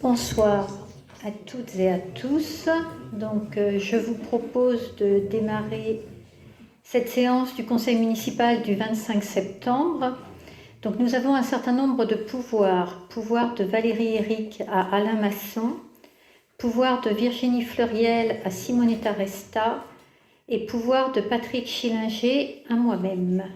Bonsoir à toutes et à tous. Donc, je vous propose de démarrer cette séance du Conseil municipal du 25 septembre. Donc, nous avons un certain nombre de pouvoirs. Pouvoir de Valérie Éric à Alain Masson, pouvoir de Virginie Fleuriel à Simonetta Resta et pouvoir de Patrick Schillinger à moi-même.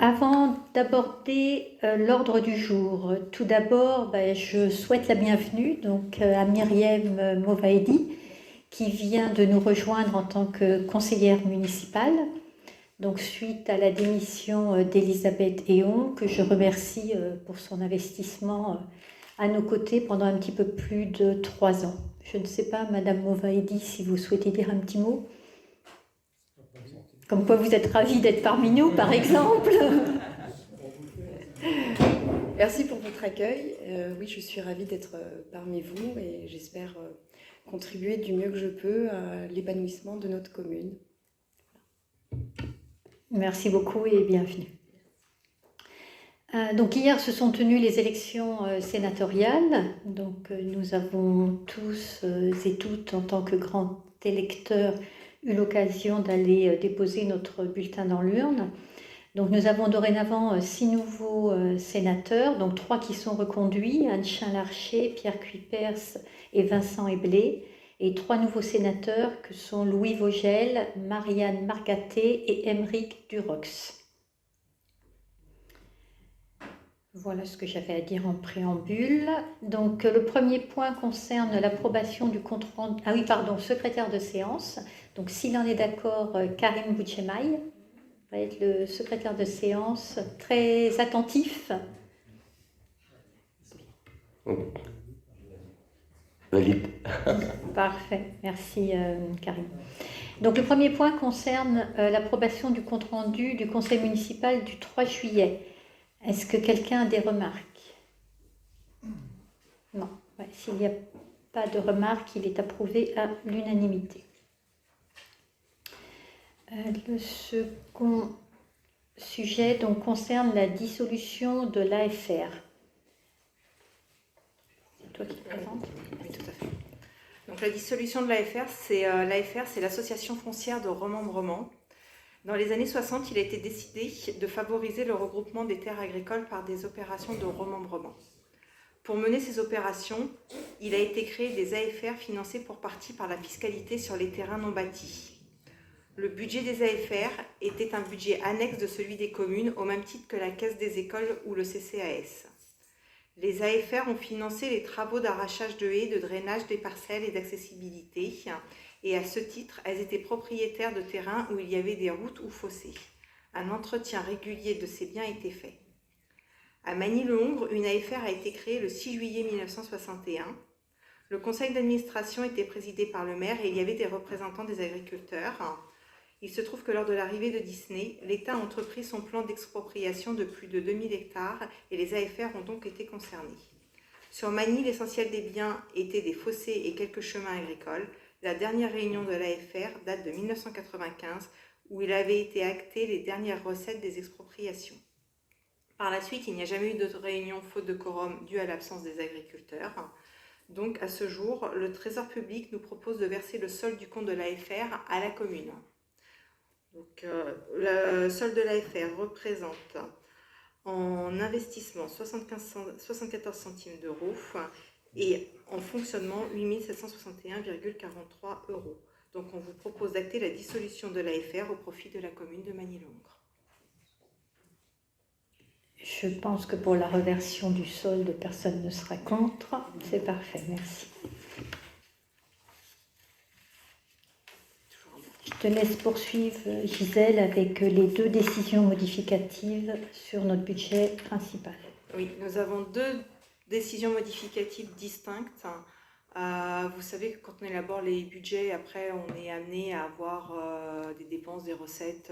Avant d'aborder l'ordre du jour, tout d'abord, je souhaite la bienvenue donc, à Myriam Movaedi, qui vient de nous rejoindre en tant que conseillère municipale, donc suite à la démission d'Elisabeth Héon, que je remercie pour son investissement à nos côtés pendant un petit peu plus de 3 ans. Je ne sais pas, Madame Movaedi, si vous souhaitez dire un petit mot. Comme quoi vous êtes ravie d'être parmi nous, par exemple. Merci pour votre accueil. Oui, je suis ravie d'être parmi vous et j'espère contribuer du mieux que je peux à l'épanouissement de notre commune. Merci beaucoup et bienvenue. Donc hier se sont tenues les élections sénatoriales. Donc nous avons tous et toutes, en tant que grands électeurs, eu l'occasion d'aller déposer notre bulletin dans l'urne. Donc nous avons dorénavant 6 nouveaux sénateurs, donc 3 qui sont reconduits, Anne Chain-Larcher, Pierre Cuypers et Vincent Eblé, et 3 nouveaux sénateurs que sont Louis Vogel, Marianne Margaté et Émeric Durox. Voilà ce que j'avais à dire en préambule. Donc le premier point concerne l'approbation du compte rendu. Ah oui, pardon, secrétaire de séance. Donc s'il en est d'accord, Karim Bouchemaï va être le secrétaire de séance, très attentif. Valide. Parfait, merci Karim. Donc le premier point concerne l'approbation du compte rendu du conseil municipal du 3 juillet. Est-ce que quelqu'un a des remarques? Non. Ouais, s'il n'y a pas de remarques, il est approuvé à l'unanimité. Le second sujet donc, concerne la dissolution de l'AFR. C'est toi qui te présentes? Oui, tout à fait. Donc la dissolution de l'AFR, c'est l'association foncière de remembrement. Dans les années 60, il a été décidé de favoriser le regroupement des terres agricoles par des opérations de remembrement. Pour mener ces opérations, il a été créé des AFR financés pour partie par la fiscalité sur les terrains non bâtis. Le budget des AFR était un budget annexe de celui des communes, au même titre que la Caisse des écoles ou le CCAS. Les AFR ont financé les travaux d'arrachage de haies, de drainage des parcelles et d'accessibilité. Et à ce titre, elles étaient propriétaires de terrains où il y avait des routes ou fossés. Un entretien régulier de ces biens était fait. À Magny-le-Hongre, une AFR a été créée le 6 juillet 1961. Le conseil d'administration était présidé par le maire et il y avait des représentants des agriculteurs. Il se trouve que lors de l'arrivée de Disney, l'État a entrepris son plan d'expropriation de plus de 2000 hectares et les AFR ont donc été concernés. Sur Magny, l'essentiel des biens étaient des fossés et quelques chemins agricoles. La dernière réunion de l'AFR date de 1995 où il avait été acté les dernières recettes des expropriations. Par la suite, il n'y a jamais eu d'autres réunions faute de quorum due à l'absence des agriculteurs. Donc à ce jour, le Trésor public nous propose de verser le solde du compte de l'AFR à la commune. Donc, le solde de l'AFR représente en investissement 74 centimes d'euros et en fonctionnement 8 761,43 €. Donc on vous propose d'acter la dissolution de l'AFR au profit de la commune de Magny-le-Hongre. Je pense que pour la reversion du solde, personne ne sera contre. C'est parfait, merci. Je te laisse poursuivre, Gisèle, avec les 2 décisions modificatives sur notre budget principal. Oui, nous avons 2 décisions modificatives distinctes. Vous savez que quand on élabore les budgets, après on est amené à avoir des dépenses, des recettes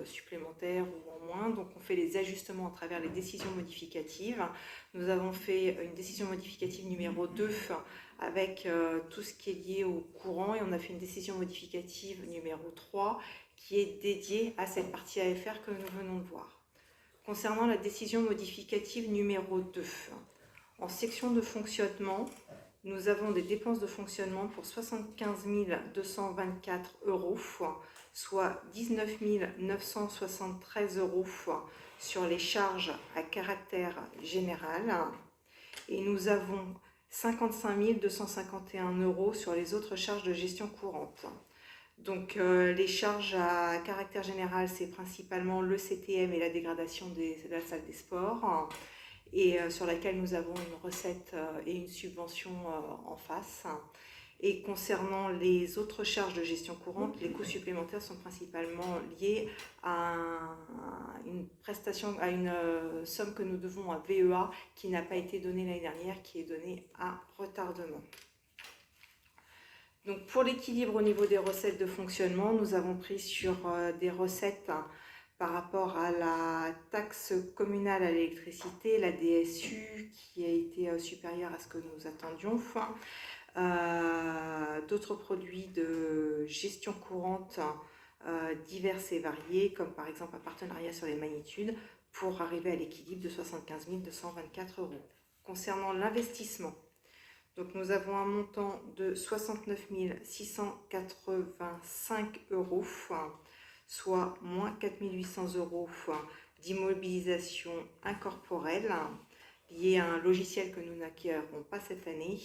supplémentaires ou en moins. Donc on fait les ajustements à travers les décisions modificatives. Nous avons fait une décision modificative numéro 2 avec tout ce qui est lié au courant et on a fait une décision modificative numéro 3 qui est dédiée à cette partie AFR que nous venons de voir. Concernant la décision modificative numéro 2, En section de fonctionnement, nous avons des dépenses de fonctionnement pour 75 224 €, soit 19 973 € sur les charges à caractère général. Et nous avons 55 251 € sur les autres charges de gestion courante. Donc les charges à caractère général, c'est principalement le CTM et la dégradation de la salle des sports, et sur laquelle nous avons une recette et une subvention en face. Et concernant les autres charges de gestion courante, les coûts supplémentaires sont principalement liés à une prestation, à une somme que nous devons à VEA qui n'a pas été donnée l'année dernière, qui est donnée à retardement. Donc pour l'équilibre au niveau des recettes de fonctionnement, nous avons pris sur des recettes par rapport à la taxe communale à l'électricité, la DSU, qui a été supérieure à ce que nous attendions. D'autres produits de gestion courante divers et variés, comme par exemple un partenariat sur les magnitudes, pour arriver à l'équilibre de 75 224 €. Concernant l'investissement, donc nous avons un montant de 69 685 €, soit moins 4 800 € d'immobilisation incorporelle, lié à un logiciel que nous n'acquérerons pas cette année,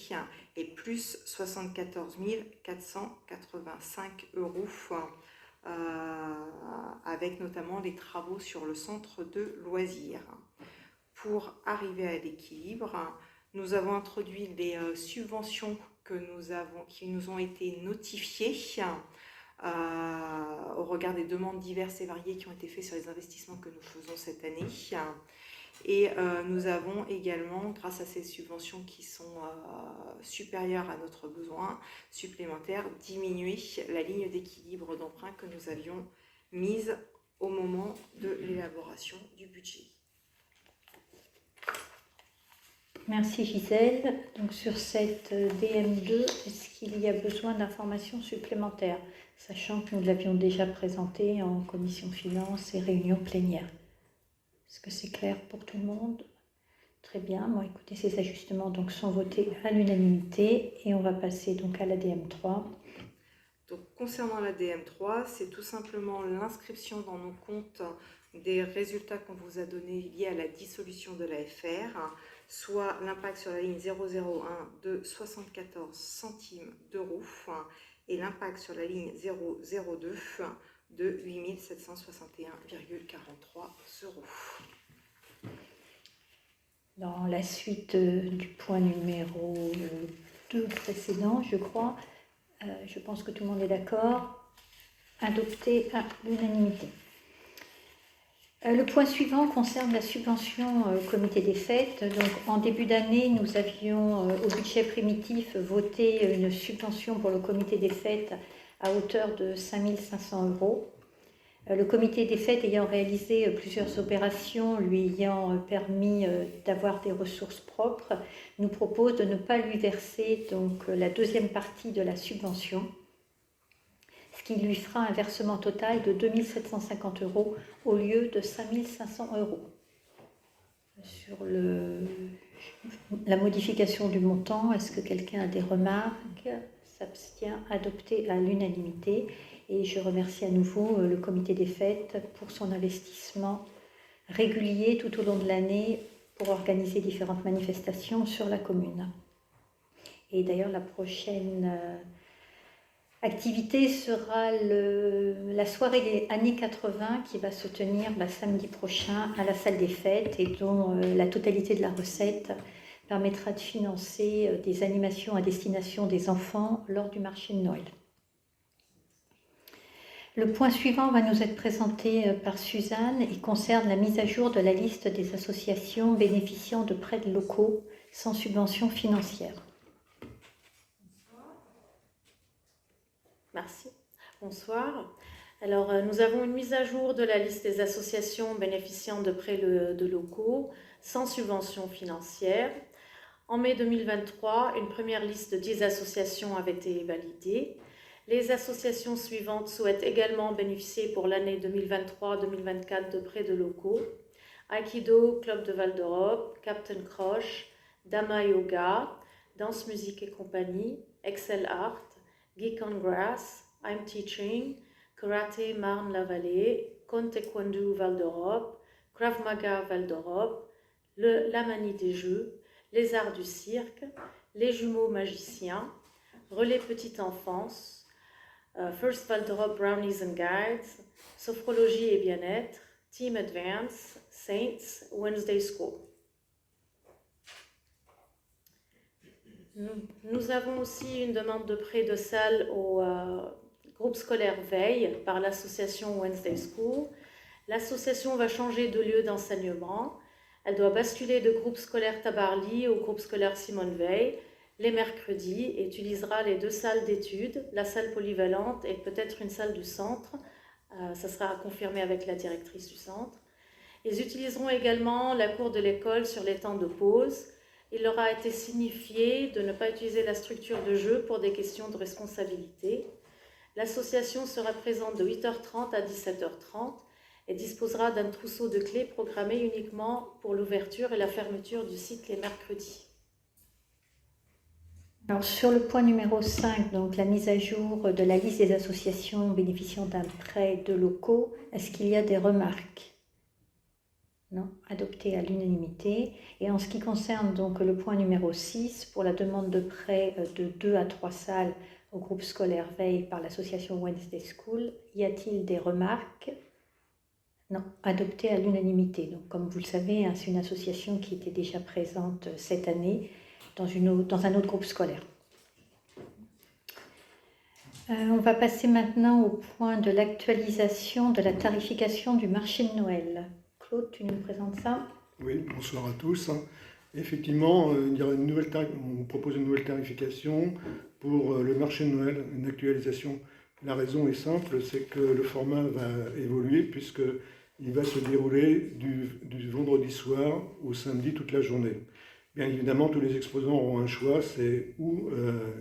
et plus 74 485 € avec notamment les travaux sur le centre de loisirs. Pour arriver à l'équilibre, nous avons introduit les subventions qui nous ont été notifiées au regard des demandes diverses et variées qui ont été faites sur les investissements que nous faisons cette année. Et nous avons également, grâce à ces subventions qui sont supérieures à notre besoin supplémentaire, diminué la ligne d'équilibre d'emprunt que nous avions mise au moment de l'élaboration du budget. Merci Gisèle. Donc sur cette DM2, est-ce qu'il y a besoin d'informations supplémentaires, sachant que nous l'avions déjà présentée en commission finance et réunion plénière? Est-ce que c'est clair pour tout le monde? Très bien. Bon, écoutez, ces ajustements donc sont votés à l'unanimité et on va passer donc à la DM3. Donc concernant la DM3, c'est tout simplement l'inscription dans nos comptes des résultats qu'on vous a donnés liés à la dissolution de l'AFR, soit l'impact sur la ligne 001 de 74 centimes d'euros et l'impact sur la ligne 002 de 8 761,43 €. Dans la suite du point numéro 2 précédent, je crois, je pense que tout le monde est d'accord, adopté à l'unanimité. Le point suivant concerne la subvention comité des fêtes. Donc, en début d'année, nous avions au budget primitif voté une subvention pour le comité des fêtes à hauteur de 5 500 €. Le comité des fêtes ayant réalisé plusieurs opérations, lui ayant permis d'avoir des ressources propres, nous propose de ne pas lui verser donc la deuxième partie de la subvention, ce qui lui fera un versement total de 2 750 € au lieu de 5 500 €. Sur la modification du montant, est-ce que quelqu'un a des remarques? S'abstient, adopté à l'unanimité. Et je remercie à nouveau le comité des fêtes pour son investissement régulier tout au long de l'année pour organiser différentes manifestations sur la commune. Et d'ailleurs, la prochaine activité sera la soirée des années 80 qui va se tenir samedi prochain à la salle des fêtes et dont la totalité de la recette permettra de financer des animations à destination des enfants lors du marché de Noël. Le point suivant va nous être présenté par Suzanne et concerne la mise à jour de la liste des associations bénéficiant de prêts locaux sans subvention financière. Merci. Bonsoir. Alors, nous avons une mise à jour de la liste des associations bénéficiant de prêts de locaux sans subvention financière. En mai 2023, une première liste de 10 associations avait été validée. Les associations suivantes souhaitent également bénéficier pour l'année 2023-2024 de prêts de locaux. Aikido, Club de Val d'Europe, Captain Croche, Dama Yoga, Danse, Musique et Compagnie, Excel Art, Geek on Grass, I'm Teaching, Karaté Marne-la-Vallée, Con Taekwondo Val d'Europe, Krav Maga Val d'Europe, la manie des jeux, les arts du cirque, les jumeaux magiciens, Relais Petite Enfance, First Val d'Europe Brownies and Guides, Sophrologie et Bien-être, Team Advance, Saints, Wednesday School. Nous avons aussi une demande de prêt de salle au groupe scolaire Veille par l'association Wednesday School. L'association va changer de lieu d'enseignement. Elle doit basculer de groupe scolaire Tabarly au groupe scolaire Simone Veil les mercredis et utilisera les 2 salles d'études, la salle polyvalente et peut-être une salle du centre. Ça sera confirmé avec la directrice du centre. Ils utiliseront également la cour de l'école sur les temps de pause. Il leur a été signifié de ne pas utiliser la structure de jeu pour des questions de responsabilité. L'association sera présente de 8h30 à 17h30 et disposera d'un trousseau de clés programmé uniquement pour l'ouverture et la fermeture du site les mercredis. Alors, sur le point numéro 5, donc la mise à jour de la liste des associations bénéficiant d'un prêt de locaux, est-ce qu'il y a des remarques? Non, adopté à l'unanimité. Et en ce qui concerne donc le point numéro 6, pour la demande de prêt de 2 à 3 salles au groupe scolaire Veille par l'association Wednesday School, y a-t-il des remarques? Non, adopté à l'unanimité. Donc, comme vous le savez, hein, c'est une association qui était déjà présente cette année dans un autre groupe scolaire. On va passer maintenant au point de l'actualisation de la tarification du marché de Noël. Claude, tu nous présentes ça? Oui, bonsoir à tous. Effectivement, il y aura on propose une nouvelle tarification pour le marché de Noël, une actualisation. La raison est simple, c'est que le format va évoluer puisqu'il va se dérouler du vendredi soir au samedi toute la journée. Bien évidemment, tous les exposants auront un choix, c'est ou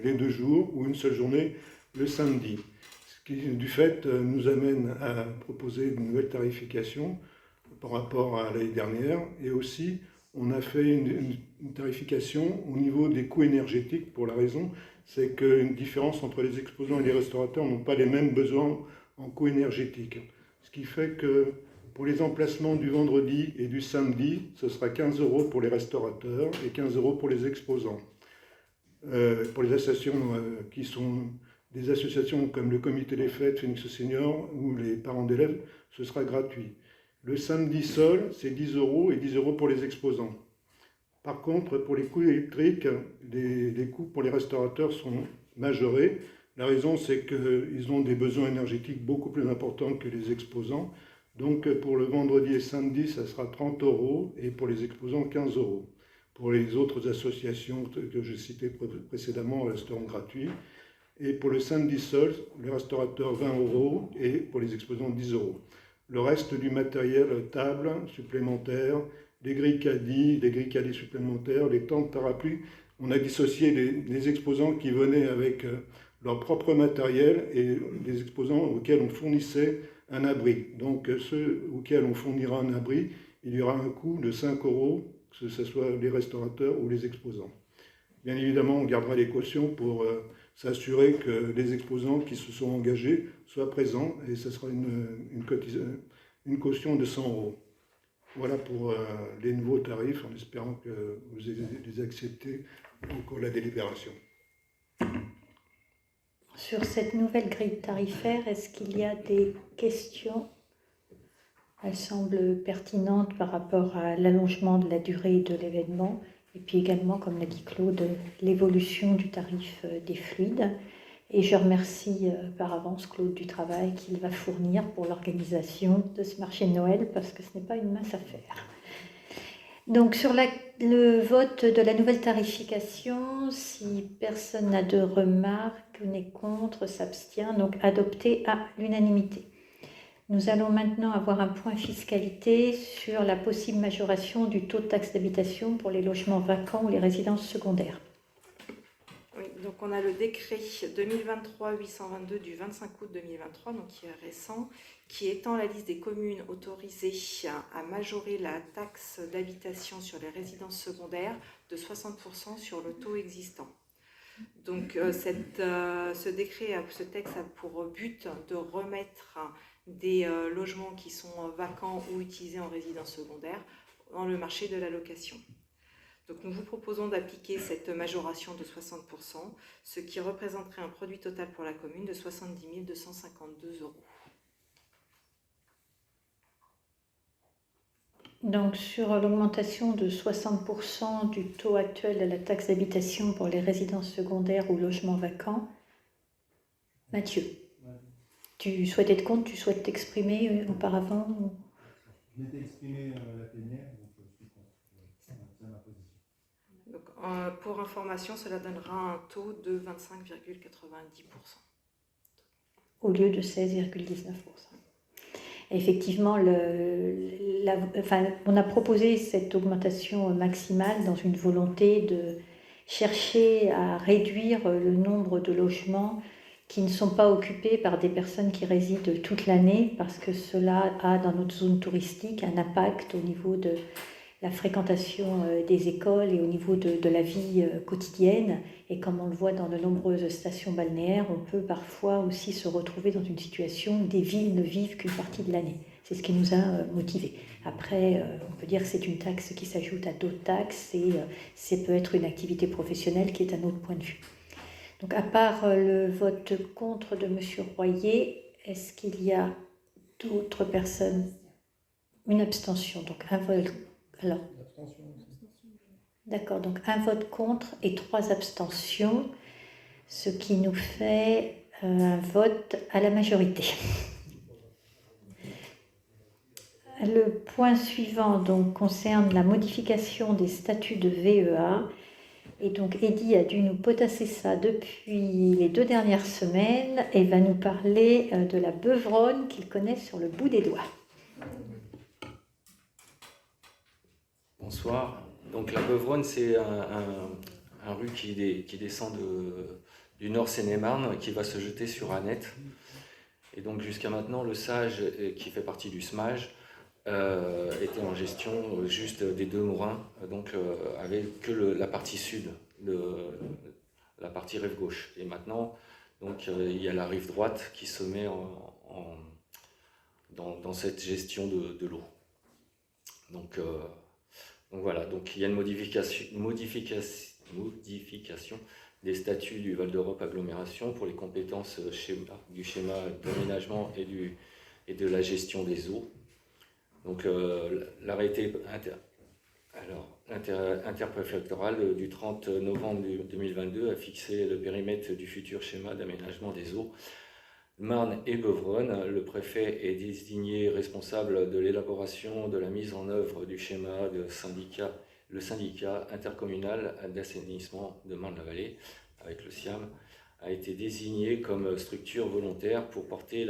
les 2 jours ou une seule journée le samedi. Ce qui, du fait, nous amène à proposer une nouvelle tarification par rapport à l'année dernière. Et aussi, on a fait une tarification au niveau des coûts énergétiques pour la raison, c'est qu'une différence entre les exposants et les restaurateurs n'ont pas les mêmes besoins en coûts énergétiques. Ce qui fait que pour les emplacements du vendredi et du samedi, ce sera 15 € pour les restaurateurs et 15 € pour les exposants. Pour les associations qui sont des associations comme le comité des fêtes, Phoenix Senior ou les parents d'élèves, ce sera gratuit. Le samedi seul, c'est 10 € et 10 € pour les exposants. Par contre, pour les coûts électriques, les coûts pour les restaurateurs sont majorés. La raison, c'est qu'ils ont des besoins énergétiques beaucoup plus importants que les exposants. Donc, pour le vendredi et samedi, ça sera 30 € et pour les exposants, 15 €. Pour les autres associations que je citais précédemment, resteront gratuits. Et pour le samedi seul, les restaurateurs, 20 € et pour les exposants, 10 €. Le reste du matériel, table supplémentaire, les grilles caddies supplémentaires, les tentes parapluies, on a dissocié les exposants qui venaient avec leur propre matériel et les exposants auxquels on fournissait un abri. Donc ceux auxquels on fournira un abri, il y aura un coût de 5 €, que ce soit les restaurateurs ou les exposants. Bien évidemment, on gardera les cautions pour s'assurer que les exposants qui se sont engagés soient présents et ce sera une caution de 100 €. Voilà pour les nouveaux tarifs, en espérant que vous les acceptez au cours de la délibération. Sur cette nouvelle grille tarifaire, est-ce qu'il y a des questions? Elle semble pertinente par rapport à l'allongement de la durée de l'événement et puis également, comme l'a dit Claude, l'évolution du tarif des fluides. Et je remercie par avance Claude du travail qu'il va fournir pour l'organisation de ce marché de Noël parce que ce n'est pas une mince affaire. Donc sur le vote de la nouvelle tarification, si personne n'a de remarques, n'est contre, s'abstient, donc adopté à l'unanimité. Nous allons maintenant avoir un point fiscalité sur la possible majoration du taux de taxe d'habitation pour les logements vacants ou les résidences secondaires. Oui, Donc on a le décret 2023-822 du 25 août 2023, donc qui est récent, qui étend la liste des communes autorisées à majorer la taxe d'habitation sur les résidences secondaires de 60% sur le taux existant. Donc ce décret, ce texte a pour but de remettre des logements qui sont vacants ou utilisés en résidence secondaire dans le marché de la location. Donc nous vous proposons d'appliquer cette majoration de 60%, ce qui représenterait un produit total pour la commune de 70 252 €. Donc sur l'augmentation de 60% du taux actuel de la taxe d'habitation pour les résidences secondaires ou logements vacants, Mathieu, tu souhaites être contre, tu souhaites t'exprimer auparavant ou... Je m'étais exprimé la plénière, donc je suis contre. Ça maintient ma position. Donc, pour information, cela donnera un taux de 25,90%. Au lieu de 16,19%. Effectivement, on a proposé cette augmentation maximale dans une volonté de chercher à réduire le nombre de logements qui ne sont pas occupés par des personnes qui résident toute l'année, parce que cela a dans notre zone touristique un impact au niveau de la fréquentation des écoles et au niveau de la vie quotidienne. Et comme on le voit dans de nombreuses stations balnéaires, on peut parfois aussi se retrouver dans une situation où des villes ne vivent qu'une partie de l'année. C'est ce qui nous a motivés. Après, on peut dire que c'est une taxe qui s'ajoute à d'autres taxes et ça peut être une activité professionnelle qui est un autre point de vue. Donc à part le vote contre de M. Royer, est-ce qu'il y a d'autres personnes? Une abstention, donc un vote. Alors, d'accord, donc un vote contre et 3 abstentions, ce qui nous fait un vote à la majorité. Le point suivant donc, concerne la modification des statuts de VEA. Et donc Eddy a dû nous potasser ça depuis les 2 dernières semaines et va nous parler de la beuvronne qu'il connaît sur le bout des doigts. Bonsoir. Donc la Beuvronne, c'est un rue qui descend du Nord Seine-et-Marne, qui va se jeter sur Annette. Et donc jusqu'à maintenant, le SAGE, qui fait partie du SMAGE, était en gestion juste des 2 mourins, donc avec que la partie sud, la partie rive gauche. Et maintenant, donc, il y a la rive droite qui se met dans cette gestion de l'eau. Donc voilà, donc il y a une modification des statuts du Val d'Europe Agglomération pour les compétences du schéma d'aménagement et de la gestion des eaux. Donc l'arrêté interpréfectoral du 30 novembre 2022 a fixé le périmètre du futur schéma d'aménagement des eaux Marne et Beuvronne. Le préfet est désigné responsable de l'élaboration, de la mise en œuvre du schéma le syndicat intercommunal d'assainissement de Marne-la-Vallée, avec le SIAM, a été désigné comme structure volontaire pour porter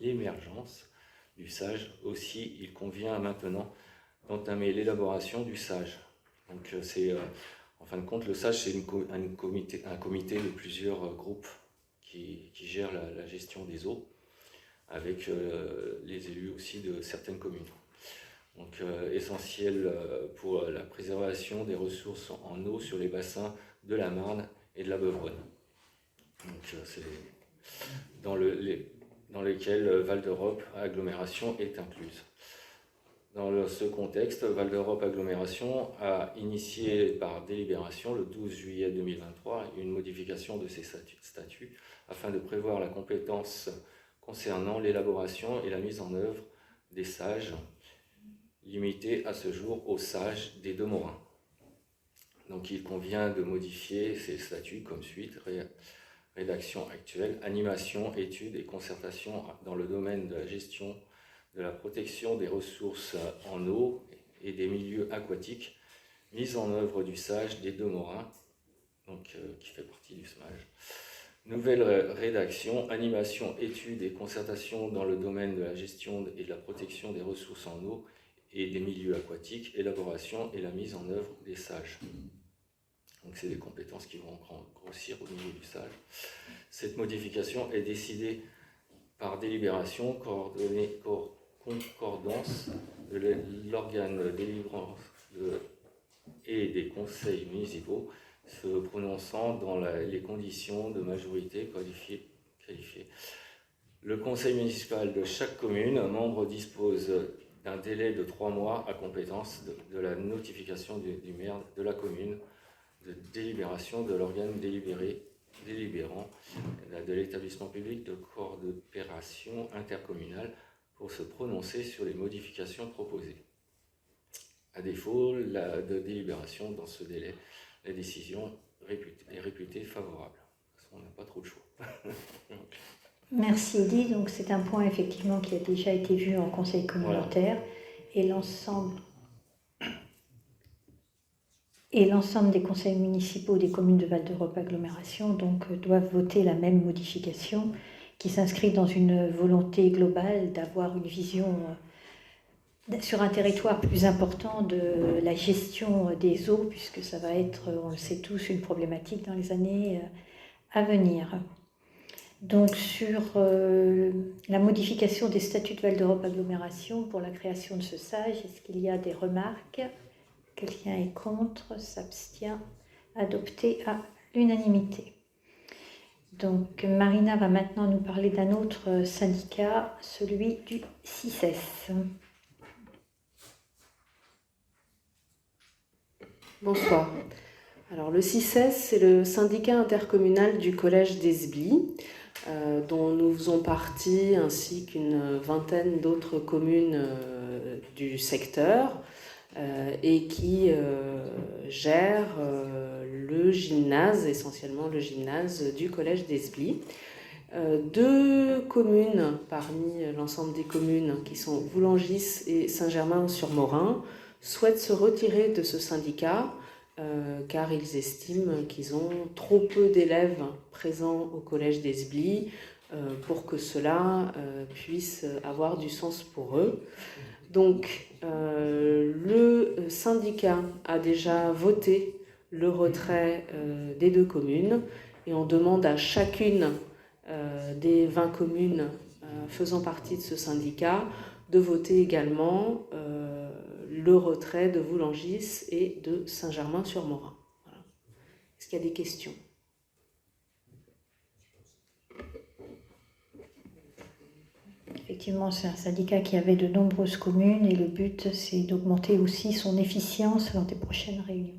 l'émergence du SAGE. Aussi, il convient maintenant d'entamer l'élaboration du SAGE. Donc, en fin de compte, le SAGE, c'est un comité de plusieurs groupes qui gère la gestion des eaux, avec les élus aussi de certaines communes. Donc, essentiel pour la préservation des ressources en eau sur les bassins de la Marne et de la Beuvronne. Donc, c'est dans lesquels Val d'Europe Agglomération est incluse. Dans ce contexte, Val d'Europe Agglomération a initié par délibération le 12 juillet 2023 une modification de ses statuts afin de prévoir la compétence concernant l'élaboration et la mise en œuvre des SAGE, limitée à ce jour aux SAGE des 2 Morins. Donc il convient de modifier ces statuts comme suite. Rédaction actuelle, animation, études et concertation dans le domaine de la gestion de la protection des ressources en eau et des milieux aquatiques, mise en œuvre du SAGE des 2 Morins, donc, qui fait partie du SMAGE. Nouvelle rédaction, animation, études et concertation dans le domaine de la gestion et de la protection des ressources en eau et des milieux aquatiques, élaboration et la mise en œuvre des SAGE. Donc c'est des compétences qui vont grossir au niveau du SAGE. Cette modification est décidée par délibération, concordance de l'organe délivrant et des conseils municipaux se prononçant dans les conditions de majorité qualifiée. Le conseil municipal de chaque commune membre dispose d'un délai de 3 mois à compétence de la notification du maire de la commune de délibération de l'organe délibérant de l'établissement public de coopération intercommunale pour se prononcer sur les modifications proposées. À défaut de délibération dans ce délai, la décision est réputée favorable. Parce qu'on n'a pas trop de choix. Merci Eddy. Donc c'est un point effectivement qui a déjà été vu en conseil communautaire et l'ensemble des conseils municipaux des communes de Val d'Europe Agglomération donc, doivent voter la même modification qui s'inscrit dans une volonté globale d'avoir une vision sur un territoire plus important de la gestion des eaux, puisque ça va être, on le sait tous, une problématique dans les années à venir. Donc sur la modification des statuts de Val d'Europe Agglomération pour la création de ce SAGE, est-ce qu'il y a des remarques ? Quelqu'un est contre, s'abstient, adopté à l'unanimité. Donc Marina va maintenant nous parler d'un autre syndicat, celui du CICES. Bonsoir. Alors le CICES, c'est le syndicat intercommunal du collège d'Esbly, dont nous faisons partie, ainsi qu'une vingtaine d'autres communes du secteur, et qui gère le gymnase, essentiellement le gymnase du collège d'Esbly. 2 communes parmi l'ensemble des communes, qui sont Voulangis et Saint-Germain-sur-Morin, souhaitent se retirer de ce syndicat car ils estiment qu'ils ont trop peu d'élèves présents au collège d'Esbly pour que cela puisse avoir du sens pour eux. Donc le syndicat a déjà voté le retrait des 2 communes et on demande à chacune des 20 communes faisant partie de ce syndicat de voter également le retrait de Voulangis et de Saint-Germain-sur-Morin. Voilà. Est-ce qu'il y a des questions ? Effectivement, c'est un syndicat qui avait de nombreuses communes et le but, c'est d'augmenter aussi son efficience lors des prochaines réunions.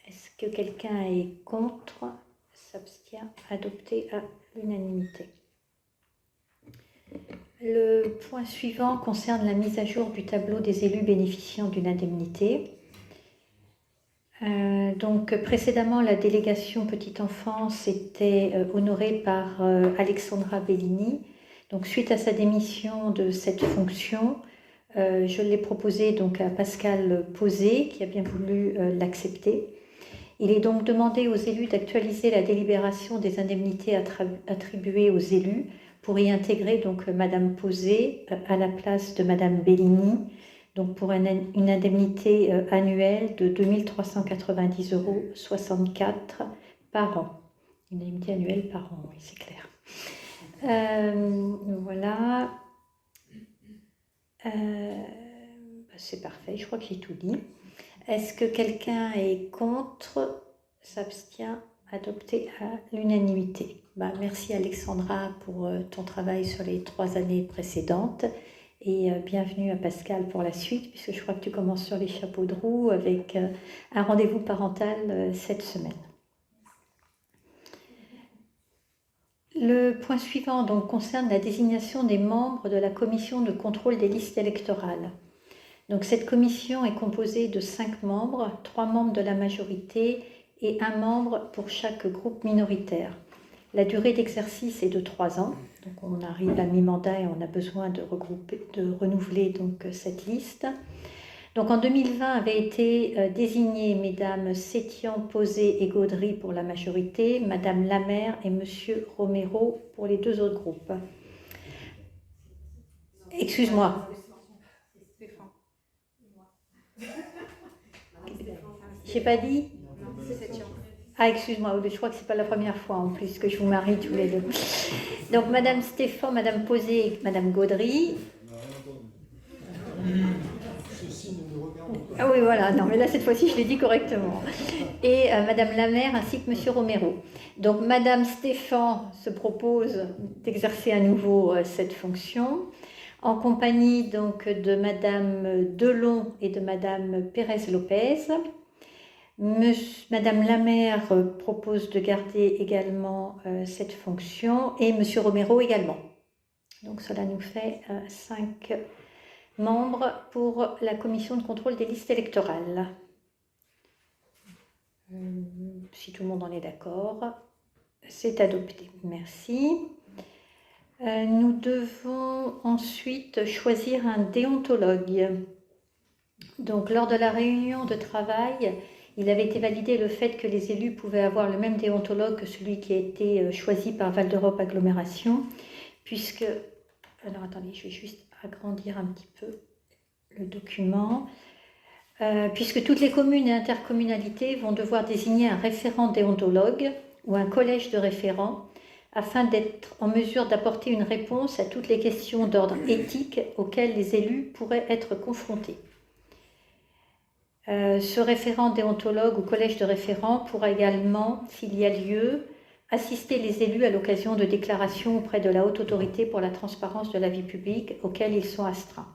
Est-ce que quelqu'un est contre ? S'abstient, adopté à l'unanimité. Le point suivant concerne la mise à jour du tableau des élus bénéficiant d'une indemnité. Donc précédemment, la délégation petite enfance était honorée par Alexandra Bellini. Donc suite à sa démission de cette fonction, je l'ai proposé donc à Pascal Posé, qui a bien voulu l'accepter. Il est donc demandé aux élus d'actualiser la délibération des indemnités attribuées aux élus pour y intégrer donc Madame Posé à la place de Madame Bellini, donc pour une indemnité annuelle de 2 390,64 € par an. Une indemnité annuelle par an, oui, c'est clair. Voilà. C'est parfait, je crois que j'ai tout dit. Est-ce que quelqu'un est contre ? S'abstient, adopté à l'unanimité. Merci Alexandra pour ton travail sur les 3 années précédentes et bienvenue à Pascal pour la suite, puisque je crois que tu commences sur les chapeaux de roue avec un rendez-vous parental cette semaine. Le point suivant donc concerne la désignation des membres de la commission de contrôle des listes électorales. Donc cette commission est composée de 5 membres, 3 membres de la majorité et 1 membre pour chaque groupe minoritaire. La durée d'exercice est de 3 ans, donc on arrive à mi-mandat et on a besoin de renouveler donc cette liste. Donc en 2020 avaient été désignés mesdames Sétian, Posé et Gaudry pour la majorité, madame Lamère et monsieur Romero pour les 2 autres groupes. Excuse-moi. J'ai pas dit ? Ah, excuse-moi, je crois que c'est pas la première fois en plus que je vous marie tous les deux. Donc, Madame Stéphan, Madame Posé et Madame Gaudry. Ceci ne nous regarde pas. Ah oui, voilà, non, mais là, cette fois-ci, je l'ai dit correctement. Et Madame Lamère ainsi que Monsieur Romero. Donc, Madame Stéphan se propose d'exercer à nouveau cette fonction, en compagnie donc de Madame Delon et de Madame Pérez-Lopez. Madame Lamère propose de garder également cette fonction, et Monsieur Romero également. Donc, cela nous fait 5 membres pour la commission de contrôle des listes électorales. Si tout le monde en est d'accord, c'est adopté. Merci. Nous devons ensuite choisir un déontologue. Donc, lors de la réunion de travail, il avait été validé le fait que les élus pouvaient avoir le même déontologue que celui qui a été choisi par Val d'Europe Agglomération, puisque... Alors, attendez, je vais juste agrandir un petit peu le document. Puisque toutes les communes et intercommunalités vont devoir désigner un référent déontologue ou un collège de référents afin d'être en mesure d'apporter une réponse à toutes les questions d'ordre éthique auxquelles les élus pourraient être confrontés. Ce référent déontologue ou collège de référents pourra également, s'il y a lieu, assister les élus à l'occasion de déclarations auprès de la Haute Autorité pour la transparence de la vie publique auxquelles ils sont astreints.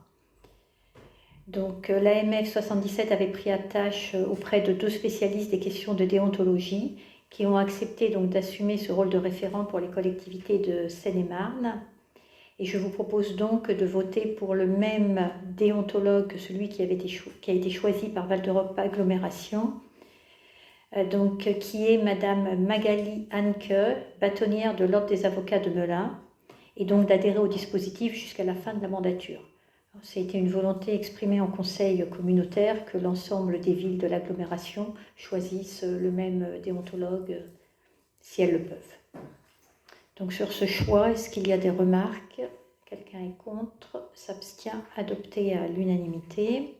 Donc, l'AMF 77 avait pris attache auprès de 2 spécialistes des questions de déontologie qui ont accepté donc d'assumer ce rôle de référent pour les collectivités de Seine-et-Marne. Et je vous propose donc de voter pour le même déontologue que celui qui a été choisi par Val d'Europe Agglomération, qui est Madame Magali Hanke, bâtonnière de l'Ordre des avocats de Melun, et donc d'adhérer au dispositif jusqu'à la fin de la mandature. C'était une volonté exprimée en conseil communautaire que l'ensemble des villes de l'agglomération choisissent le même déontologue si elles le peuvent. Donc sur ce choix, est-ce qu'il y a des remarques? Quelqu'un est contre? S'abstient? Adopté à l'unanimité.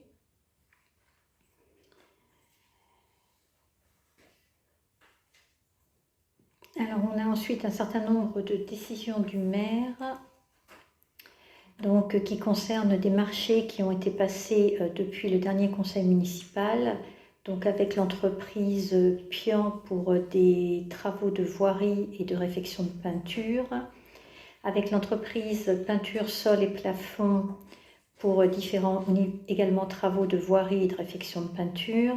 Alors on a ensuite un certain nombre de décisions du maire, donc, qui concernent des marchés qui ont été passés depuis le dernier conseil municipal, donc avec l'entreprise Pian pour des travaux de voirie et de réfection de peinture, avec l'entreprise Peinture Sol et Plafond pour différents également travaux de voirie et de réfection de peinture,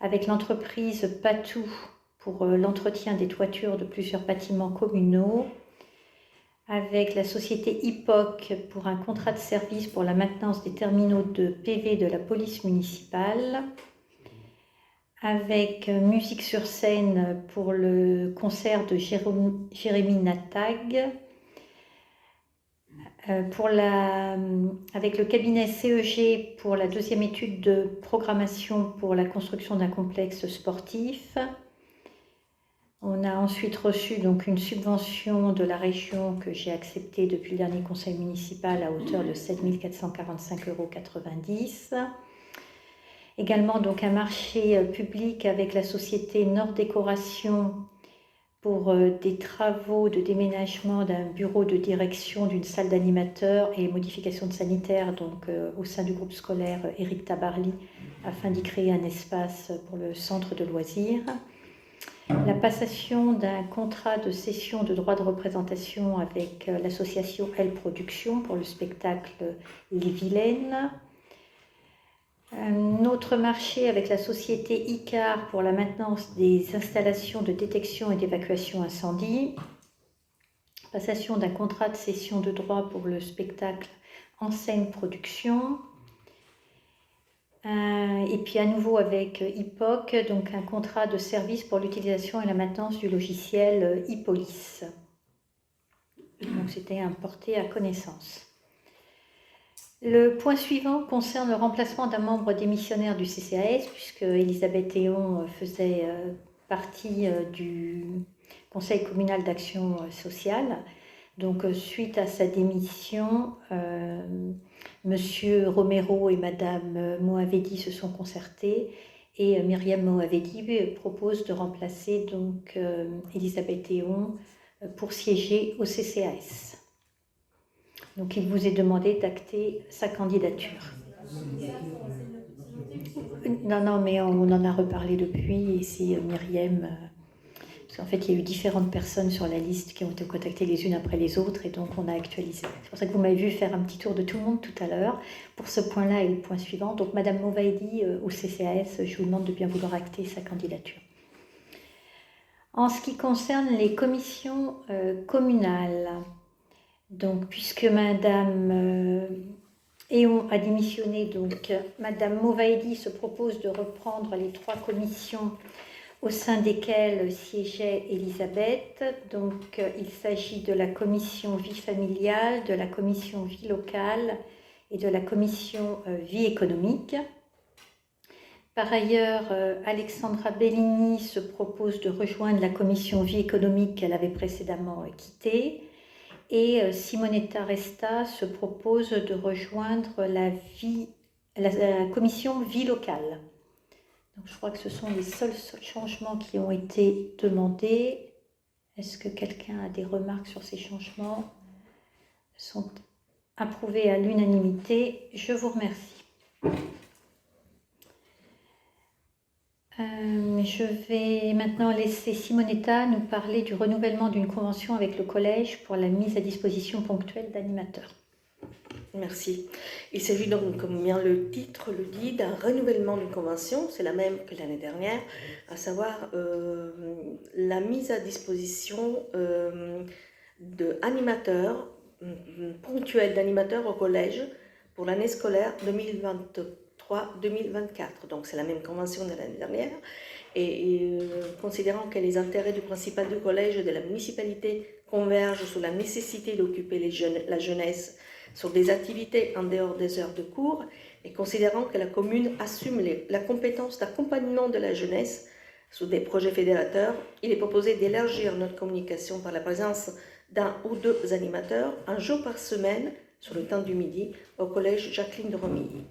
avec l'entreprise Patou pour l'entretien des toitures de plusieurs bâtiments communaux, avec la société IPOC pour un contrat de service pour la maintenance des terminaux de PV de la police municipale, avec Musique sur scène pour le concert de Jérémy Natag, avec le cabinet CEG pour la 2e étude de programmation pour la construction d'un complexe sportif. On a ensuite reçu donc une subvention de la région que j'ai acceptée depuis le dernier conseil municipal à hauteur de 7 445,90 €. Également donc un marché public avec la société Nord Décoration pour des travaux de déménagement d'un bureau de direction, d'une salle d'animateur et modification de sanitaire donc, au sein du groupe scolaire Éric Tabarly afin d'y créer un espace pour le centre de loisirs. La passation d'un contrat de cession de droits de représentation avec l'association Elle Production pour le spectacle Les Vilaines. Un autre marché avec la société ICAR pour la maintenance des installations de détection et d'évacuation incendie. Passation d'un contrat de cession de droits pour le spectacle Enseigne Production. Et puis à nouveau avec IPOC, donc un contrat de service pour l'utilisation et la maintenance du logiciel ePolice. Donc c'était un porté à connaissance. Le point suivant concerne le remplacement d'un membre démissionnaire du CCAS, puisque Elisabeth Théon faisait partie du Conseil communal d'action sociale. Donc, suite à sa démission, Monsieur Romero et Madame Moavedi se sont concertés Et Myriam Moavedi propose de remplacer donc Elisabeth Théon pour siéger au CCAS. Donc il vous est demandé d'acter sa candidature. Non, mais on en a reparlé depuis, et c'est Myriam, parce qu'en fait il y a eu différentes personnes sur la liste qui ont été contactées les unes après les autres, et donc on a actualisé. C'est pour ça que vous m'avez vu faire un petit tour de tout le monde tout à l'heure, pour ce point-là et le point suivant. Donc Madame Movaedi au CCAS, je vous demande de bien vouloir acter sa candidature. En ce qui concerne les commissions communales, donc puisque Madame Théon a démissionné, donc Madame Movaedi se propose de reprendre les 3 commissions au sein desquelles siégeait Elisabeth. Donc il s'agit de la commission vie familiale, de la commission vie locale et de la commission vie économique. Par ailleurs, Alexandra Bellini se propose de rejoindre la commission vie économique qu'elle avait précédemment quittée. Et Simonetta Resta se propose de rejoindre la commission vie locale. Donc je crois que ce sont les seuls changements qui ont été demandés. Est-ce que quelqu'un a des remarques sur ces changements? Ils sont approuvés à l'unanimité. Je vous remercie. Je vais maintenant laisser Simonetta nous parler du renouvellement d'une convention avec le collège pour la mise à disposition ponctuelle d'animateurs. Merci. Il s'agit donc, comme bien le titre le dit, d'un renouvellement d'une convention, c'est la même que l'année dernière, à savoir la mise à disposition d'animateurs, ponctuels d'animateurs au collège pour l'année scolaire 2023-2024. Donc c'est la même convention de l'année dernière. Et considérant que les intérêts du principal du collège et de la municipalité convergent sur la nécessité d'occuper la jeunesse sur des activités en dehors des heures de cours, et considérant que la commune assume la compétence d'accompagnement de la jeunesse sur des projets fédérateurs, il est proposé d'élargir notre communication par la présence d'un ou 2 animateurs, un jour par semaine, sur le temps du midi, au collège Jacqueline de Romilly.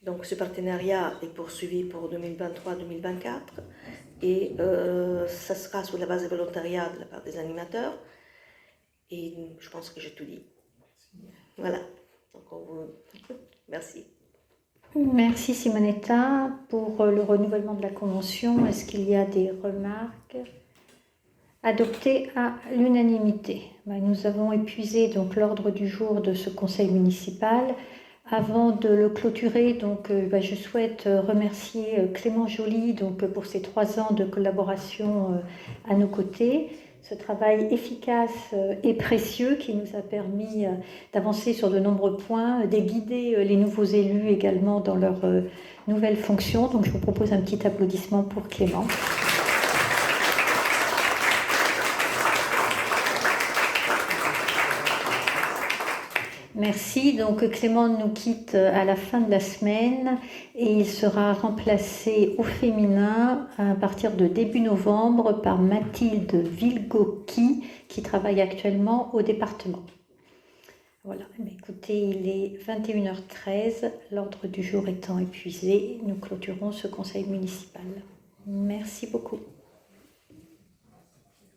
Donc ce partenariat est poursuivi pour 2023-2024 et ça sera sous la base de volontariat de la part des animateurs. Et je pense que j'ai tout dit. Voilà. Donc merci. Merci Simonetta. Pour le renouvellement de la convention, est-ce qu'il y a des remarques? Adopté à l'unanimité. Nous avons épuisé donc l'ordre du jour de ce conseil municipal. Avant de le clôturer, donc, je souhaite remercier Clément Joly donc, pour ses 3 ans de collaboration à nos côtés. Ce travail efficace et précieux qui nous a permis d'avancer sur de nombreux points, de guider les nouveaux élus également dans leurs nouvelles fonctions. Donc je vous propose un petit applaudissement pour Clément. Merci. Donc Clément nous quitte à la fin de la semaine et il sera remplacé au féminin à partir de début novembre par Mathilde Vilgoki qui travaille actuellement au département. Voilà, écoutez, il est 21h13, l'ordre du jour étant épuisé, nous clôturons ce conseil municipal. Merci beaucoup.